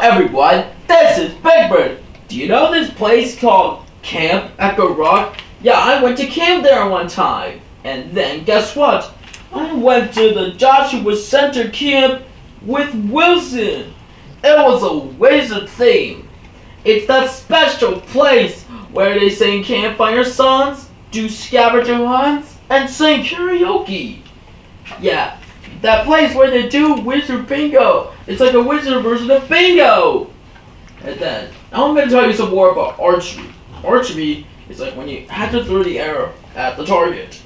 everyone, this is Big Bird. Do you know this place called Camp Echo Rock? Yeah, I went to camp there one time. And then guess what? I went to the Joshua Center camp with Wilson. It was a wizard theme. It's that special place where they sing campfire songs, do scavenger hunts, and sing karaoke. Yeah, that place where they do wizard bingo. It's like a wizard version of bingo. And then, I'm going to tell you some more about archery. Archery is like when you have to throw the arrow at the target.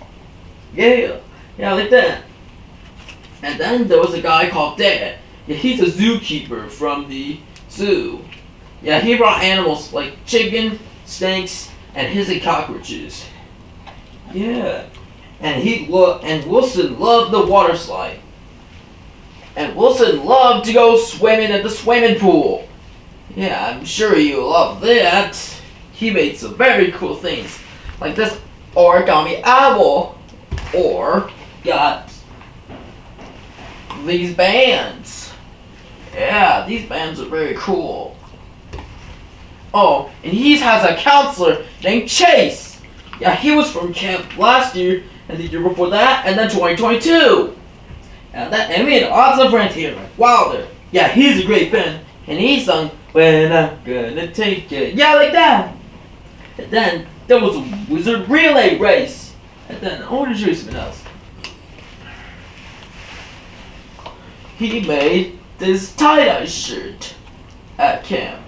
Yeah, like that. And then there was a guy called Dad. Yeah, he's a zookeeper from the zoo. Yeah, he brought animals like chicken, snakes, and hissing cockroaches. Yeah. And Wilson loved the water slide. And Wilson loved to go swimming at the swimming pool. Yeah, I'm sure you love that. He made some very cool things, like this origami owl, or got these bands. Yeah, these bands are very cool. Oh, and he has a counselor named Chase. Yeah, he was from camp last year, and the year before that, and then 2022. And we had lots of friends here, like Wilder. Yeah, he's a great fan, and he sung "When I'm Gonna Take It." Yeah, like that. And then there was a wizard relay race. And then I want to show you something else. He made this tie-dye shirt at camp.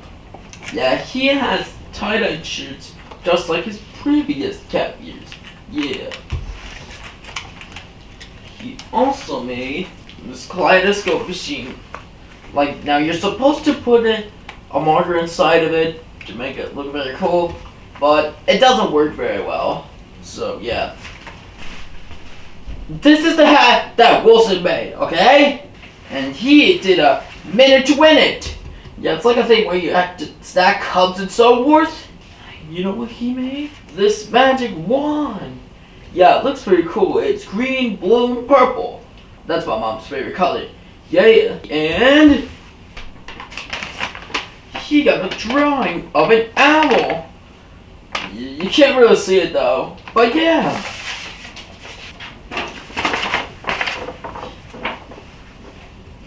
Yeah, he has tie-dye shirts just like his previous camp years. Yeah. He also made this kaleidoscope machine. Like, now you're supposed to put a marker inside of it to make it look very cool, but it doesn't work very well. So, yeah. This is the hat that Wilson made, okay? And he did a minute to win it. Yeah, it's like a thing where you have to stack hubs and so forth. You know what he made? This magic wand. Yeah, it looks pretty cool. It's green, blue, and purple. That's my mom's favorite color. Yeah. And he got a drawing of an owl. You can't really see it though, but yeah.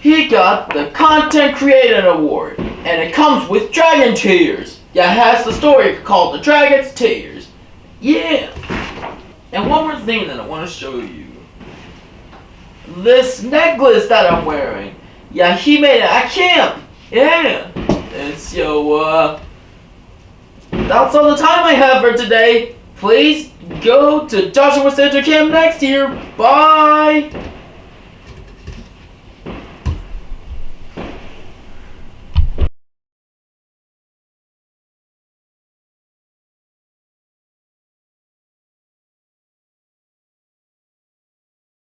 He got the Content Creator Award, and it comes with dragon tears. Yeah, it has the story called The Dragon's Tears. Yeah. And one more thing that I want to show you. This necklace that I'm wearing. Yeah, he made it at camp. Yeah. And so, that's all the time I have for today. Please go to Joshua Center Camp next year. Bye.